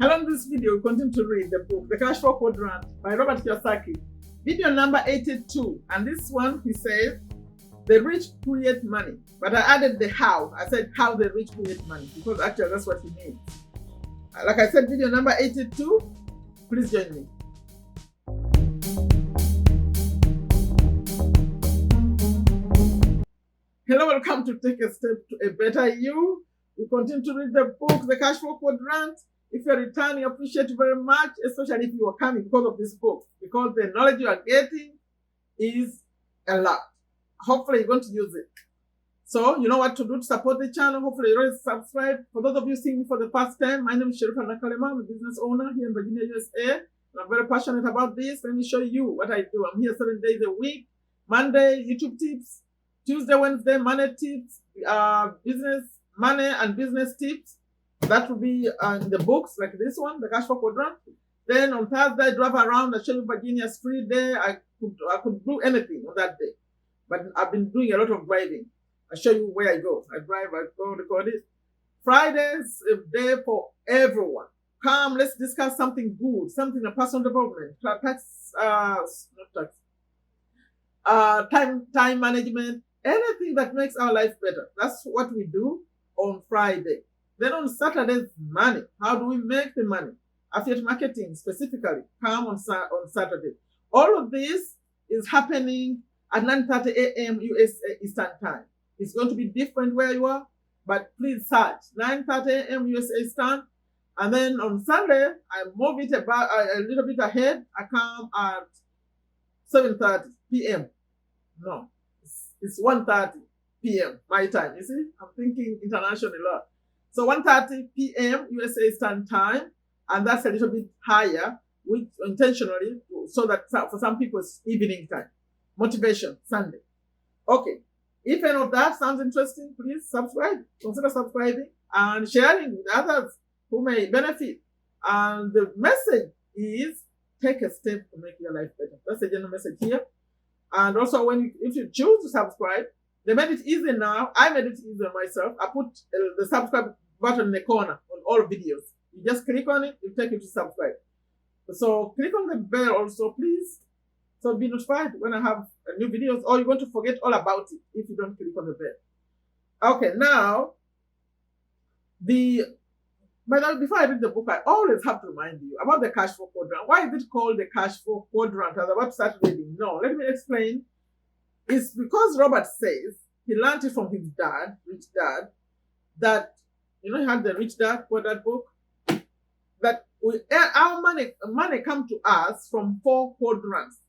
Hello, in this video, we continue to read the book, The Cashflow Quadrant by Robert Kiyosaki. Video number 82. And this one, he says, the rich create money. But I added the how. I said how the rich create money, because actually that's what he means. Like I said, video number 82. Please join me. Hello, welcome to Take a Step to a Better You. We continue to read the book, The Cashflow Quadrant. If you're returning, I appreciate you very much, especially if you are coming because of this book, because the knowledge you are getting is a lot. Hopefully, you're going to use it. So, you know what to do to support the channel. Hopefully, you're already subscribed. For those of you seeing me for the first time, my name is Sherifa Nakalema. I'm a business owner here in Virginia, USA. And I'm very passionate about this. Let me show you what I do. I'm here 7 days a week. Monday, YouTube tips. Tuesday, Wednesday, money tips, business, money and business tips. That will be in the books like this one, The Cashflow Quadrant. Then on Thursday, I drive around. I show you Virginia's free day. I could do anything on that day. But I've been doing a lot of driving. I show you where I go. I drive, I go record it. Fridays, a day for everyone. Come, let's discuss something good, something in personal development, time management, anything that makes our life better. That's what we do on Friday. Then on Saturdays, money. How do we make the money? Affiliate marketing specifically. Come on Saturday. All of this is happening at 9:30 a.m. USA Eastern Time. It's going to be different where you are, but please search 9:30 a.m. USA Eastern. And then on Sunday, I move it about a little bit ahead. I come at 7:30 p.m. No, it's 1:30 p.m. my time. You see, I'm thinking international a lot. So 1:30 p.m. USA Eastern Time, and that's a little bit higher, which intentionally, so that for some people it's evening time. Motivation, Sunday. Okay. If any of that sounds interesting, please subscribe. Consider subscribing and sharing with others who may benefit. And the message is, take a step to make your life better. That's the general message here. And also, if you choose to subscribe, they made it easy now. I made it easier myself. I put the subscribe button in the corner on all videos. You just click on it, it'll take you to subscribe. So click on the bell also, please. So be notified when I have new videos, or you're going to forget all about it if you don't click on the bell. Okay, now, before I read the book, I always have to remind you about the Cashflow Quadrant. Why is it called the Cashflow Quadrant? As I'm about to start reading. No, let me explain. It's because Robert says he learned it from his dad, rich dad, that, he had the Rich Dad Quadrant book, that our money come to us from 4 quadrants.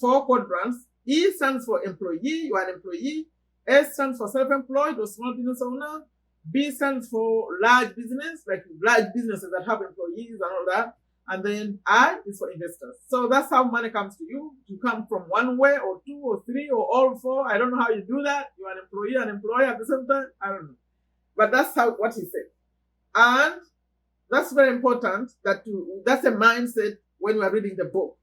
4 quadrants. E stands for employee, you are an employee. S stands for self-employed or small business owner. B stands for large business, like large businesses that have employees and all that. And then I is for investors. So that's how money comes to you. You come from one way or 2 or 3 or all 4. I don't know how you do that. You're an employee and employer at the same time. I don't know. But that's what he said. And that's very important that's a mindset when we are reading the book.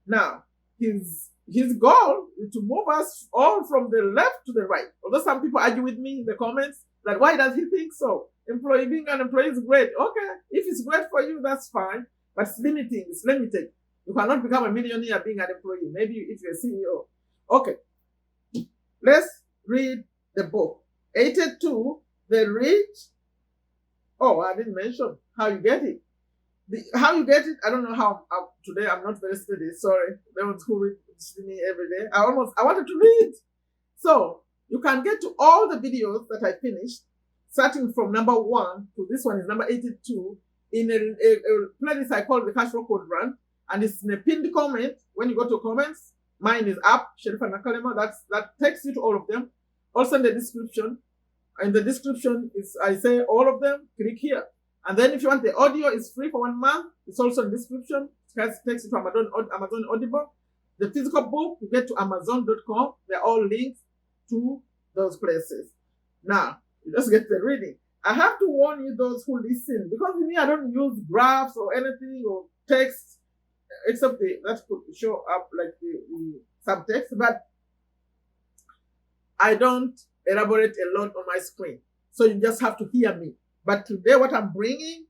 Now, his goal is to move us all from the left to the right. Although some people argue with me in the comments that why does he think so? Being an employee is great. Okay, if it's great for you, that's fine. But it's limiting. It's limited. You cannot become a millionaire being an employee. Maybe if you're a CEO. Okay. Let's read the book. 82. The rich. Oh, I didn't mention how you get it. How you get it, I don't know how. Today I'm not very steady. Sorry. There was who read me every day. I wanted to read. So you can get to all the videos that I finished, starting from number 1 to this one is number 82, in a playlist I call the Cashflow Quadrant, and it's in a pinned comment. When you go to comments, mine is up, Sherifa Nakalema. That takes you to all of them. Also in the description. In the description I say all of them. Click here. And then if you want the audio, it's free for 1 month. It's also in the description. It takes you to Amazon Audible. The physical book, you get to Amazon.com. They're all linked to those places. Now, you just get the reading. I have to warn you, those who listen, because me, I don't use graphs or anything or text, except that could show up like the subtext, but I don't elaborate a lot on my screen. So you just have to hear me. But today, what I'm bringing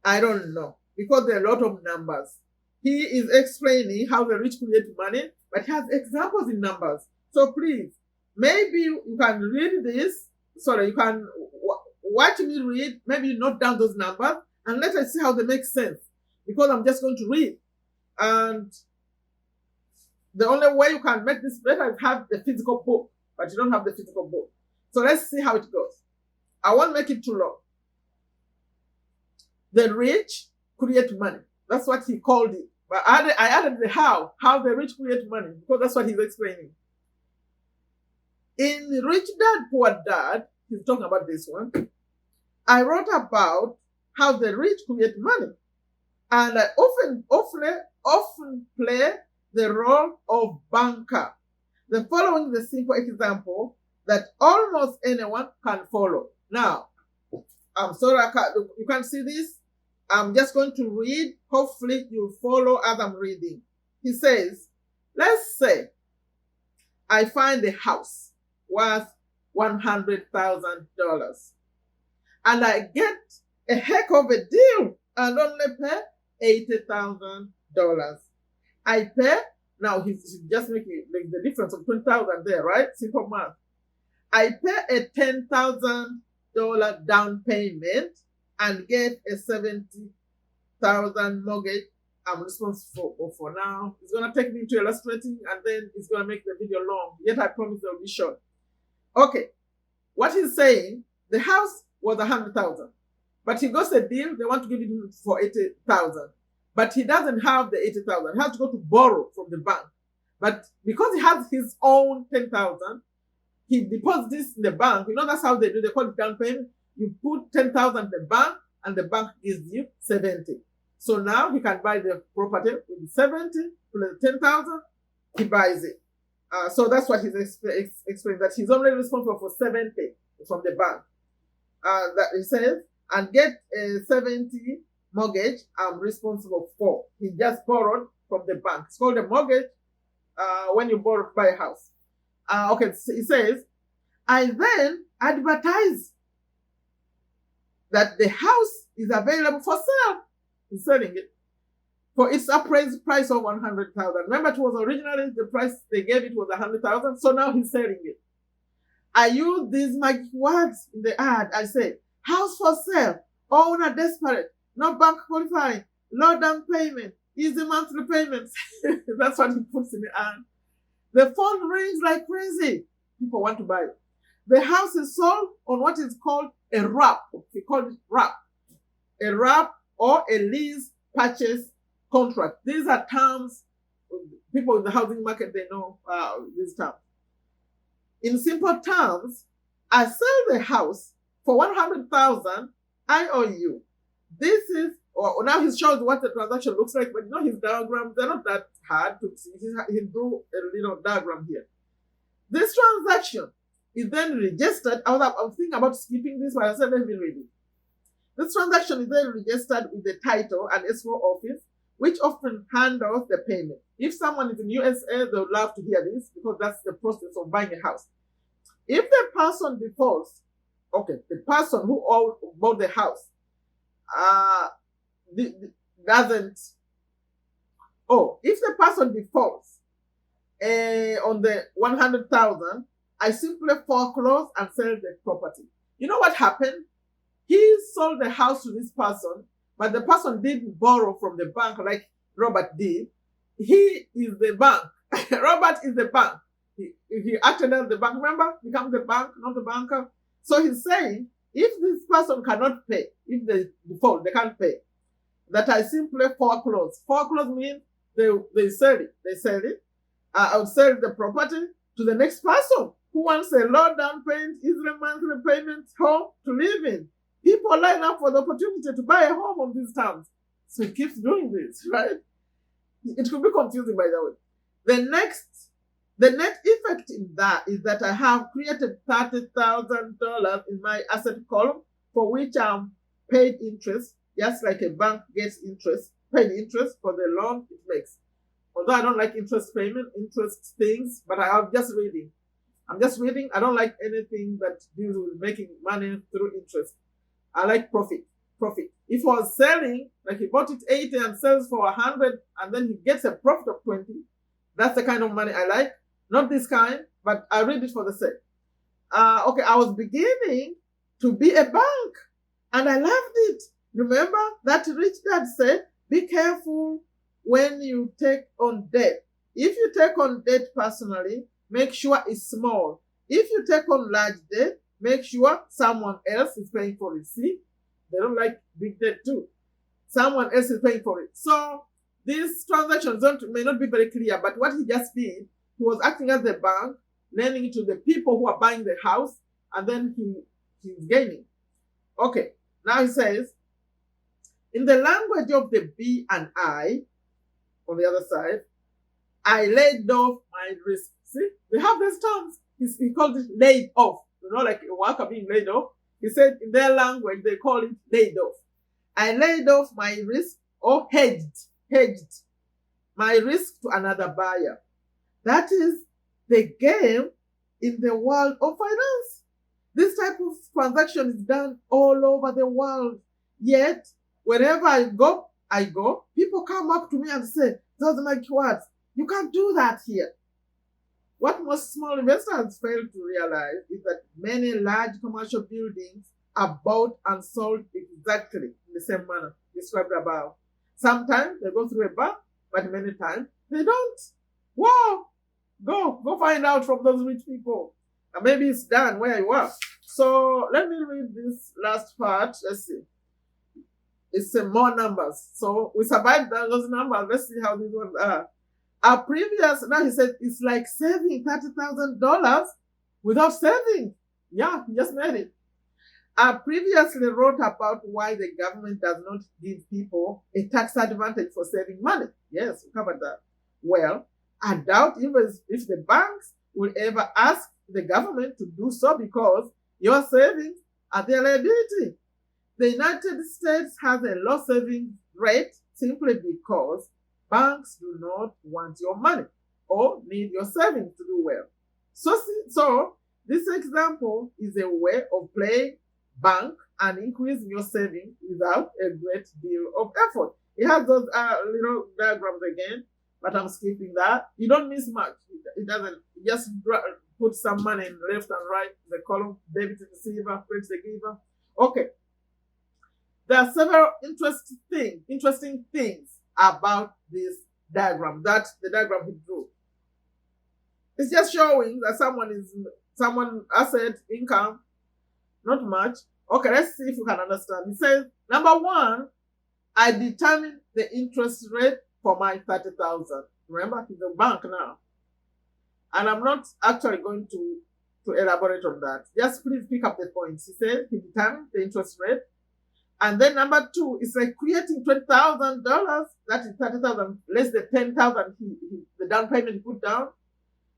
I don't know, because there are a lot of numbers. He is explaining how the rich create money, but he has examples in numbers. So please, maybe you can read this. Sorry, you can watch me read. Maybe you note down those numbers and let us see how they make sense. Because I'm just going to read. And the only way you can make this better is have the physical book, but you don't have the physical book. So let's see how it goes. I won't make it too long. The rich create money. That's what he called it. But I added the how the rich create money, because that's what he's explaining. In Rich Dad, Poor Dad, he's talking about this one. I wrote about how the rich create money. And I often play the role of banker. The following is a simple example that almost anyone can follow. Now, I'm sorry you can't see this. I'm just going to read. Hopefully, you'll follow as I'm reading. He says, let's say I find a house worth $100,000 and I get a heck of a deal and only pay $80,000. I pay, now he's just making the difference of $20,000 there, right? Simple math. I pay a $10,000 down payment and get a $70,000 mortgage. I'm responsible for now. It's going to take me to illustrating and then it's going to make the video long. Yet I promise it will be short. Okay. What he's saying, the house was $100,000. But he got a deal, they want to give it for $80,000. But he doesn't have the $80,000. He has to go to borrow from the bank. But because he has his own $10,000, he deposits this in the bank. You know, that's how they do. They call it down payment. You put $10,000 in the bank, and the bank gives you $70,000. So now he can buy the property with $70,000 plus $10,000. He buys it. So that's what he's explaining, that he's only responsible for $70,000 from the bank. That he says, and get a $70,000 mortgage I'm responsible for. He just borrowed from the bank. It's called a mortgage when you buy a house. Okay, so he says, I then advertise that the house is available for sale. He's selling it for its appraised price of $100,000. Remember, it was originally the price they gave it was $100,000. So now he's selling it. I use these magic words in the ad. I say, house for sale, owner desperate, no bank qualifying, low down payment, easy monthly payments. That's what he puts in the ad. The phone rings like crazy. People want to buy it. The house is sold on what is called a wrap. He called it wrap. A wrap or a lease purchase contract. These are terms, people in the housing market, they know these terms. In simple terms, I sell the house for $100,000. I owe you. This is, or now he shows what the transaction looks like, but you know his diagrams, they're not that hard to see. He drew a little diagram here. This transaction is then registered. I was thinking about skipping this, but I said let me read it. This transaction is then registered with the title and escrow office, which often handles the payment. If someone is in USA, they would love to hear this because that's the process of buying a house. If the person defaults, okay, the person who bought the house doesn't. Oh, if the person defaults on the $100,000, I simply foreclose and sell the property. You know what happened? He sold the house to this person, but the person didn't borrow from the bank like Robert did. He is the bank. Robert is the bank. He acted as the bank. Remember, become the bank, not the banker. So he's saying, if this person cannot pay, if they default, they can't pay, that I simply foreclose. Foreclose means they sell it. They sell it. I'll sell the property to the next person who wants a low down payment, easily monthly payment home to live in. People line up for the opportunity to buy a home on these terms. So he keeps doing this, right? It could be confusing, by the way. The net effect in that is that I have created $30,000 in my asset column for which I'm paid interest, just like a bank gets paid interest for the loan it makes. Although I don't like interest things, but I'm just reading. I don't like anything that deals with making money through interest. I like profit. If he was selling, like he bought it 80 and sells for 100, and then he gets a profit of 20, that's the kind of money I like. Not this kind, but I read it for the sake. Okay, I was beginning to be a bank, and I loved it. Remember that rich dad said, be careful when you take on debt. If you take on debt personally, make sure it's small. If you take on large debt, make sure someone else is paying for it. See, they don't like big debt too. Someone else is paying for it. So these transactions may not be very clear, but what he just did, he was acting as the bank, lending to the people who are buying the house, and then he's gaining. Okay, now he says, in the language of the B and I, on the other side, I laid off my risk. See, they have these terms. He called it laid off. You know, like a worker being laid off. He said in their language, they call it laid off. I laid off my risk, or hedged my risk to another buyer. That is the game in the world of finance. This type of transaction is done all over the world. Yet, wherever I go, people come up to me and say, those are my keywords. You can't do that here. What most small investors fail to realize is that many large commercial buildings are bought and sold exactly in the same manner described above. Sometimes they go through a bank, but many times they don't. Wow! Go find out from those rich people. And maybe it's done where you are. So let me read this last part. Let's see. It's more numbers. So we survived those numbers. Let's see how these ones are. Our previous, now he said, it's like saving $30,000 without saving. Yeah, he just made it. I previously wrote about why the government does not give people a tax advantage for saving money. Yes, we covered that. Well, I doubt even if the banks will ever ask the government to do so, because your savings are their liability. The United States has a low savings rate simply because banks do not want your money or need your savings to do well. So this example is a way of playing bank and increasing your savings without a great deal of effort. It has those little diagrams again, but I'm skipping that. You don't miss much. It doesn't. Just put some money in left and right in the column, debit the receiver, credit the giver. Okay. There are several interesting things about this diagram, that the diagram he drew. It's just showing that someone asset, income, not much. Okay, let's see if you can understand. He says, number one, I determine the interest rate for my 30,000. Remember, he's a bank now. And I'm not actually going to elaborate on that. Just please pick up the points. He said he determined the interest rate. And then number two is like creating $20,000. That is 30,000 less than 10,000 the down payment he put down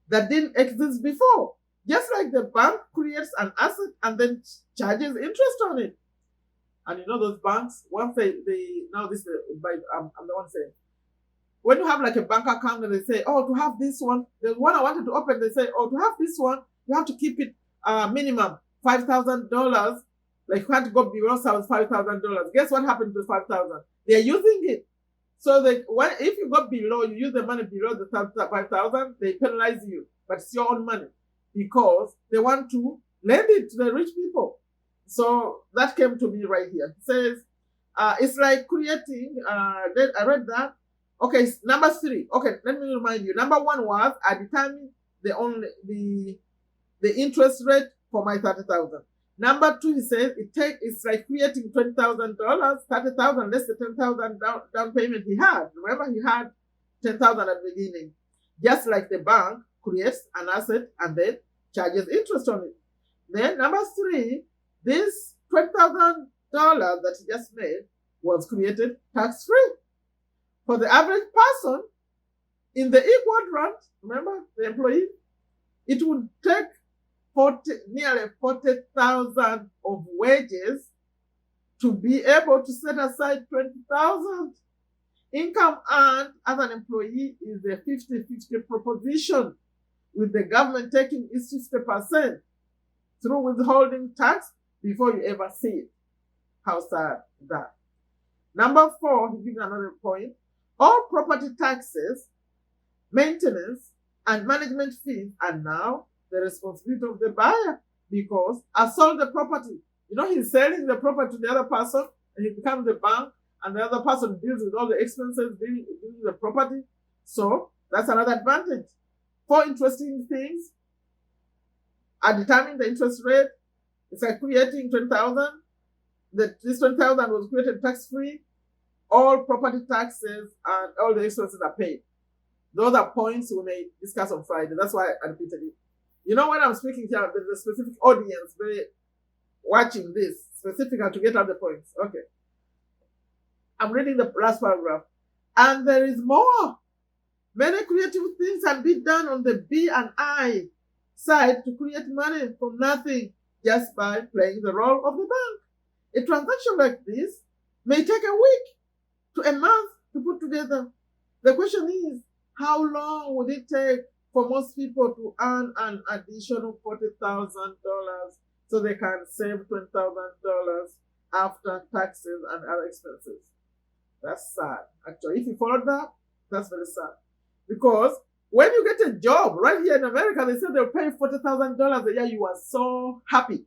that didn't exist before. Just like the bank creates an asset and then charges interest on it. And you know those banks, once they now this I'm the one saying, when you have like a bank account and they say, oh, to have this one, the one I wanted to open, they say, oh, to have this one, you have to keep it minimum $5,000. Like you can't go below $5,000. Guess what happened to $5,000? They're using it. So if you go below, you use the money below the $5,000, they penalize you. But it's your own money because they want to lend it to the rich people. So that came to me right here. It says, it's like creating, I read that. Okay, number three. Okay, let me remind you. Number one was I determined the interest rate for my 30,000. Number two, he says it's like creating $20,000, 30,000 less than 10,000 down payment he had. Remember, he had 10,000 at the beginning. Just like the bank creates an asset and then charges interest on it. Then number three, this $20,000 that he just made was created tax-free. For the average person in the E quadrant, remember the employee, it would take nearly 40,000 of wages to be able to set aside 20,000. Income earned as an employee is a 50-50 proposition, with the government taking its 50% through withholding tax before you ever see it. How sad is that? Number 4, he gives another point. All property taxes, maintenance, and management fees are now the responsibility of the buyer because I sold the property. You know, he's selling the property to the other person, and he becomes the bank, and the other person deals with all the expenses, dealing with the property. So that's another advantage. 4 interesting things are determining the interest rate. It's like creating 20,000. This 20,000 was created tax-free. All property taxes and all the expenses are paid. Those are points we may discuss on Friday. That's why I repeated it. You know, when I'm speaking here, there's a specific audience very watching this, specific to get out the points. Okay. I'm reading the last paragraph. And there is more. Many creative things can be done on the B and I side to create money from nothing just by playing the role of the bank. A transaction like this may take a week to a month to put together. The question is, how long would it take for most people to earn an additional $40,000 so they can save $20,000 after taxes and other expenses? That's sad. Actually, if you follow that, that's very sad. Because when you get a job right here in America, they say they'll pay $40,000 a year. You are so happy.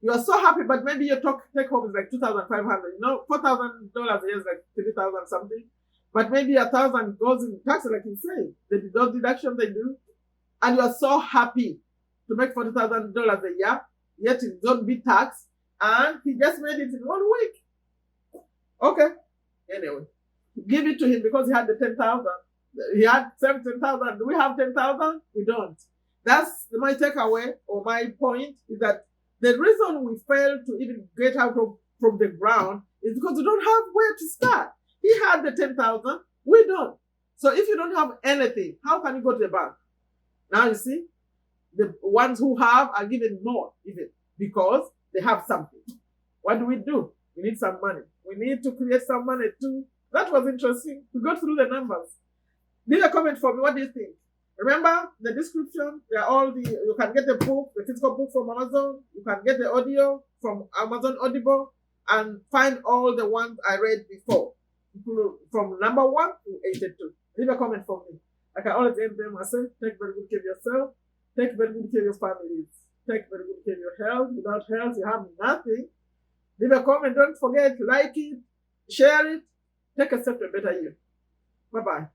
You are so happy, but maybe your take home is like $2,500. You know, $4,000 a year is like 3,000 something. But maybe 1,000 goes in taxes, like you say. Those deductions they do. And you are so happy to make $40,000 a year, yet it don't be taxed. And he just made it in 1 week. Okay. Anyway, give it to him because he had the 10,000. He had 17,000. Do we have 10,000? We don't. That's my takeaway, or my point is that the reason we fail to even get out from the ground is because we don't have where to start. He had the 10,000. We don't. So if you don't have anything, how can you go to the bank? Now you see, the ones who have are given more even because they have something. What do? We need some money. We need to create some money too. That was interesting. We go through the numbers. Leave a comment for me. What do you think? Remember the description. They are all you can get the book, the physical book from Amazon. You can get the audio from Amazon Audible and find all the ones I read before, from number 1 to 82. Leave a comment for me. I can always end them. I say, take very good care of yourself. Take very good care of your families. Take very good care of your health. Without health, you have nothing. Leave a comment. Don't forget, like it, share it. Take a step to a better you. Bye-bye.